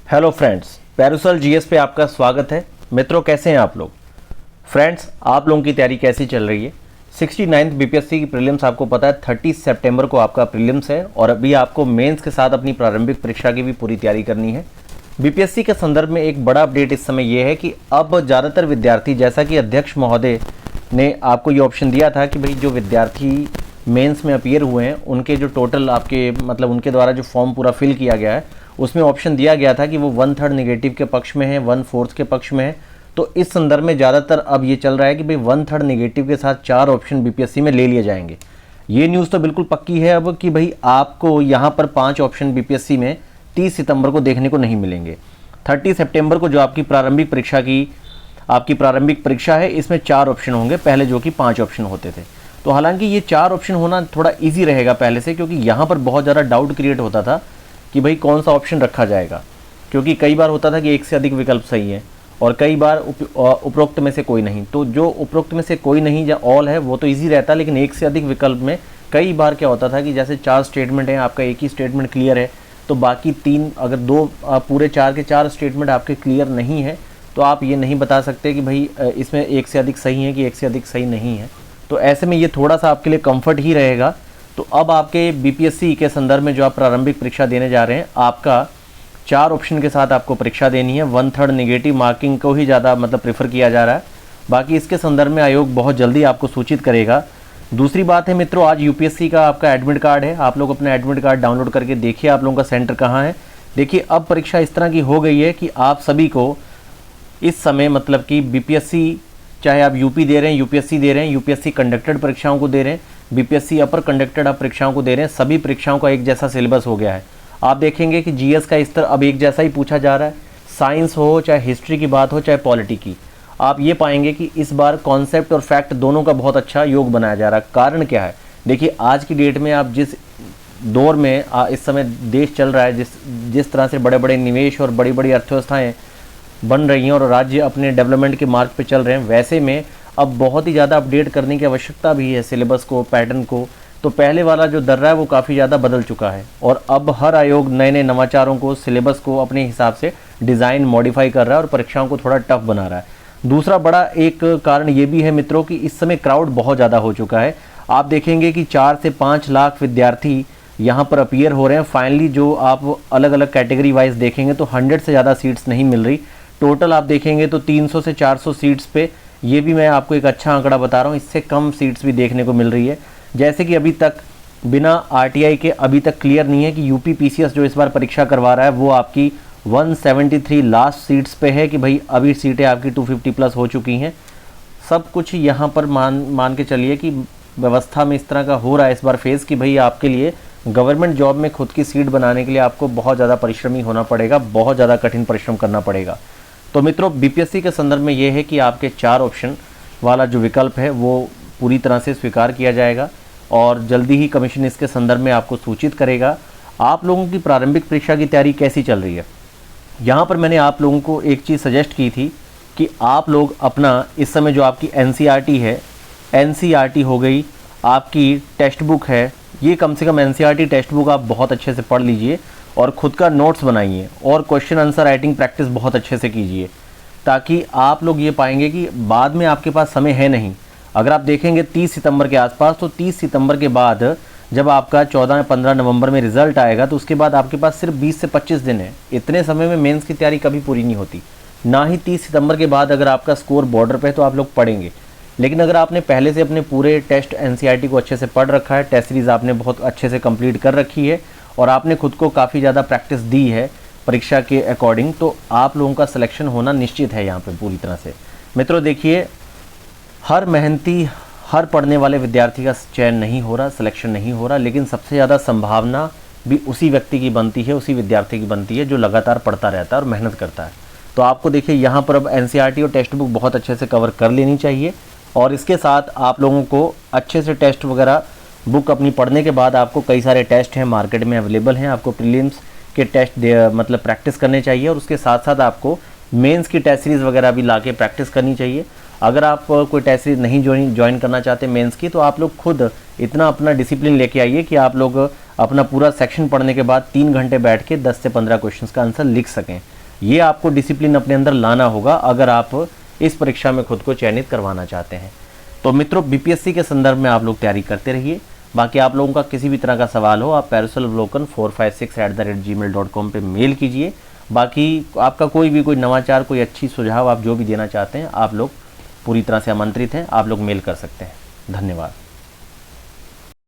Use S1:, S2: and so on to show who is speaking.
S1: Hello friends, पैरुसल GS पे आपका स्वागत है। मित्रों, कैसे हैं आप लोग? फ्रेंड्स, आप लोगों की तैयारी कैसी चल रही है? 69th बीपीएससी की प्रीलिम्स आपको पता है 30 सितंबर को आपका प्रीलिम्स है और अभी आपको मेंस के साथ अपनी प्रारंभिक परीक्षा की भी पूरी तैयारी करनी है। बीपीएससी के संदर्भ में एक बड़ा अपडेट इस समय यह है कि अब ज़्यादातर विद्यार्थी, जैसा कि अध्यक्ष महोदय ने आपको ये ऑप्शन दिया था कि भाई जो विद्यार्थी मेंस में अपीयर हुए हैं उनके जो टोटल आपके उनके द्वारा जो फॉर्म पूरा फिल किया गया है उसमें ऑप्शन दिया गया था कि वो 1/3 नेगेटिव के पक्ष में है, 1/4 के पक्ष में है। तो इस संदर्भ में ज़्यादातर अब ये चल रहा है कि भाई 1/3 नेगेटिव के साथ 4 ऑप्शन बीपीएससी में ले लिए जाएंगे। ये न्यूज़ तो बिल्कुल पक्की है अब कि भाई आपको यहाँ पर 5 ऑप्शन बीपीएससी में 30 सितंबर को देखने को नहीं मिलेंगे। 30 सितंबर को जो आपकी प्रारंभिक परीक्षा है इसमें 4 ऑप्शन होंगे, पहले जो कि 5 ऑप्शन होते थे। तो हालांकि ये 4 ऑप्शन होना थोड़ा ईजी रहेगा पहले से, क्योंकि यहाँ पर बहुत ज़्यादा डाउट क्रिएट होता था कि भाई कौन सा ऑप्शन रखा जाएगा, क्योंकि कई बार होता था कि एक से अधिक विकल्प सही है और कई बार उपरोक्त में से कोई नहीं। तो जो उपरोक्त में से कोई नहीं या ऑल है वो तो इजी रहता, लेकिन एक से अधिक विकल्प में कई बार क्या होता था कि जैसे 4 स्टेटमेंट हैं, आपका एक ही स्टेटमेंट क्लियर है तो बाकी 3, अगर 2 पूरे 4 के 4 स्टेटमेंट आपके क्लियर नहीं है तो आप ये नहीं बता सकते कि भाई इसमें एक से अधिक सही है कि एक से अधिक सही नहीं है। तो ऐसे में ये थोड़ा सा आपके लिए कंफर्ट ही रहेगा। तो अब आपके बीपीएससी के संदर्भ में जो आप प्रारंभिक परीक्षा देने जा रहे हैं, आपका 4 ऑप्शन के साथ आपको परीक्षा देनी है। 1/3 नेगेटिव मार्किंग को ही ज़्यादा प्रेफर किया जा रहा है। बाकी इसके संदर्भ में आयोग बहुत जल्दी आपको सूचित करेगा। दूसरी बात है मित्रों, आज यूपीएससी का आपका एडमिट कार्ड है। आप लोग अपना एडमिट कार्ड डाउनलोड करके देखिए आप लोगों का सेंटर कहाँ है। देखिए, अब परीक्षा इस तरह की हो गई है कि आप सभी को इस समय कि बीपीएससी, चाहे आप यूपी दे रहे हैं, यूपीएससी दे रहे हैं, यूपीएससी कंडक्टेड परीक्षाओं को दे रहे हैं, बीपीएससी अपर कंडक्टेड आप परीक्षाओं को दे रहे हैं, सभी परीक्षाओं का एक जैसा सिलेबस हो गया है। आप देखेंगे कि जीएस का स्तर अब एक जैसा ही पूछा जा रहा है। साइंस हो, चाहे हिस्ट्री की बात हो, चाहे पॉलिटी की, आप ये पाएंगे कि इस बार कॉन्सेप्ट और फैक्ट दोनों का बहुत अच्छा योग बनाया जा रहा है। कारण क्या है? देखिए, आज की डेट में आप जिस दौर में इस समय देश चल रहा है, जिस तरह से बड़े बड़े निवेश और बड़ी बड़ी अर्थव्यवस्थाएँ बन रही हैं और राज्य अपने डेवलपमेंट के मार्ग पे चल रहे हैं, वैसे में अब बहुत ही ज़्यादा अपडेट करने की आवश्यकता भी है सिलेबस को, पैटर्न को। तो पहले वाला जो दर्रा है वो काफ़ी ज़्यादा बदल चुका है और अब हर आयोग नए नए नवाचारों को, सिलेबस को अपने हिसाब से डिज़ाइन मॉडिफाई कर रहा है और परीक्षाओं को थोड़ा टफ बना रहा है। दूसरा बड़ा एक कारण ये भी है मित्रों कि इस समय क्राउड बहुत ज़्यादा हो चुका है। आप देखेंगे कि 4 से 5 लाख विद्यार्थी यहाँ पर अपीयर हो रहे हैं। फाइनली जो आप अलग अलग कैटेगरी वाइज देखेंगे तो 100 से ज़्यादा सीट्स नहीं मिल रही। टोटल आप देखेंगे तो 300 से 400 सीट्स पे, ये भी मैं आपको एक अच्छा आंकड़ा बता रहा हूँ, इससे कम सीट्स भी देखने को मिल रही है। जैसे कि अभी तक बिना आरटीआई के अभी तक क्लियर नहीं है कि यूपी पीसीएस जो इस बार परीक्षा करवा रहा है वो आपकी 173 लास्ट सीट्स पे है कि भाई अभी सीटें आपकी 250 प्लस हो चुकी हैं। सब कुछ यहाँ पर मान के चलिए कि व्यवस्था में इस तरह का हो रहा है इस बार फेज़ कि भाई आपके लिए गवर्नमेंट जॉब में खुद की सीट बनाने के लिए आपको बहुत ज़्यादा परिश्रमी होना पड़ेगा, बहुत ज़्यादा कठिन परिश्रम करना पड़ेगा। तो मित्रों, बीपीएससी के संदर्भ में ये है कि आपके 4 ऑप्शन वाला जो विकल्प है वो पूरी तरह से स्वीकार किया जाएगा और जल्दी ही कमीशन इसके संदर्भ में आपको सूचित करेगा। आप लोगों की प्रारंभिक परीक्षा की तैयारी कैसी चल रही है? यहाँ पर मैंने आप लोगों को एक चीज़ सजेस्ट की थी कि आप लोग अपना इस समय जो आपकी एनसीईआरटी है, एनसीईआरटी हो गई, आपकी टेक्स्ट बुक है, ये कम से कम एनसीईआरटी टेक्स्ट बुक आप बहुत अच्छे से पढ़ लीजिए और ख़ुद का नोट्स बनाइए और क्वेश्चन आंसर राइटिंग प्रैक्टिस बहुत अच्छे से कीजिए, ताकि आप लोग ये पाएंगे कि बाद में आपके पास समय है नहीं। अगर आप देखेंगे 30 सितंबर के आसपास, तो 30 सितंबर के बाद जब आपका 14-15 नवंबर में रिजल्ट आएगा तो उसके बाद आपके पास सिर्फ 20 से 25 दिन है। इतने समय में मेंस की तैयारी कभी पूरी नहीं होती। ना ही 30 सितंबर के बाद अगर आपका स्कोर बॉर्डर पे है तो आप लोग पढ़ेंगे, लेकिन अगर आपने पहले से अपने पूरे टेस्ट एनसीईआरटी को अच्छे से पढ़ रखा है, टेस्ट सीरीज़ आपने बहुत अच्छे से कंप्लीट कर रखी है और आपने खुद को काफ़ी ज़्यादा प्रैक्टिस दी है परीक्षा के अकॉर्डिंग, तो आप लोगों का सिलेक्शन होना निश्चित है यहाँ पे पूरी तरह से। मित्रों देखिए, हर मेहनती, हर पढ़ने वाले विद्यार्थी का चयन नहीं हो रहा, सिलेक्शन नहीं हो रहा, लेकिन सबसे ज़्यादा संभावना भी उसी व्यक्ति की बनती है, उसी विद्यार्थी की बनती है जो लगातार पढ़ता रहता है और मेहनत करता है। तो आपको देखिए यहाँ पर अब एनसीईआरटी और टेक्स्ट बुक बहुत अच्छे से कवर कर लेनी चाहिए और इसके साथ आप लोगों को अच्छे से टेस्ट वगैरह बुक अपनी पढ़ने के बाद आपको कई सारे टेस्ट हैं मार्केट में अवेलेबल हैं, आपको प्रीलिम्स के टेस्ट प्रैक्टिस करने चाहिए और उसके साथ साथ आपको मेंस की टेस्ट सीरीज़ वगैरह भी ला के प्रैक्टिस करनी चाहिए। अगर आप कोई टेस्ट सीरीज़ नहीं ज्वाइन करना चाहते मेंस की, तो आप लोग खुद इतना अपना डिसिप्लिन लेके आइए कि आप लोग अपना पूरा सेक्शन पढ़ने के बाद 3 घंटे बैठ के 10 से 15 क्वेश्चंस का आंसर लिख सकें। ये आपको डिसिप्लिन अपने अंदर लाना होगा अगर आप इस परीक्षा में खुद को चयनित करवाना चाहते हैं। तो मित्रों, बीपीएससी के संदर्भ में आप लोग तैयारी करते रहिए। बाकी आप लोगों का किसी भी तरह का सवाल हो आप parasolavalokhan456@gmail.com पे मेल कीजिए। बाकी आपका कोई नवाचार, कोई अच्छी सुझाव आप जो भी देना चाहते हैं, आप लोग पूरी तरह से आमंत्रित हैं, आप लोग मेल कर सकते हैं। धन्यवाद।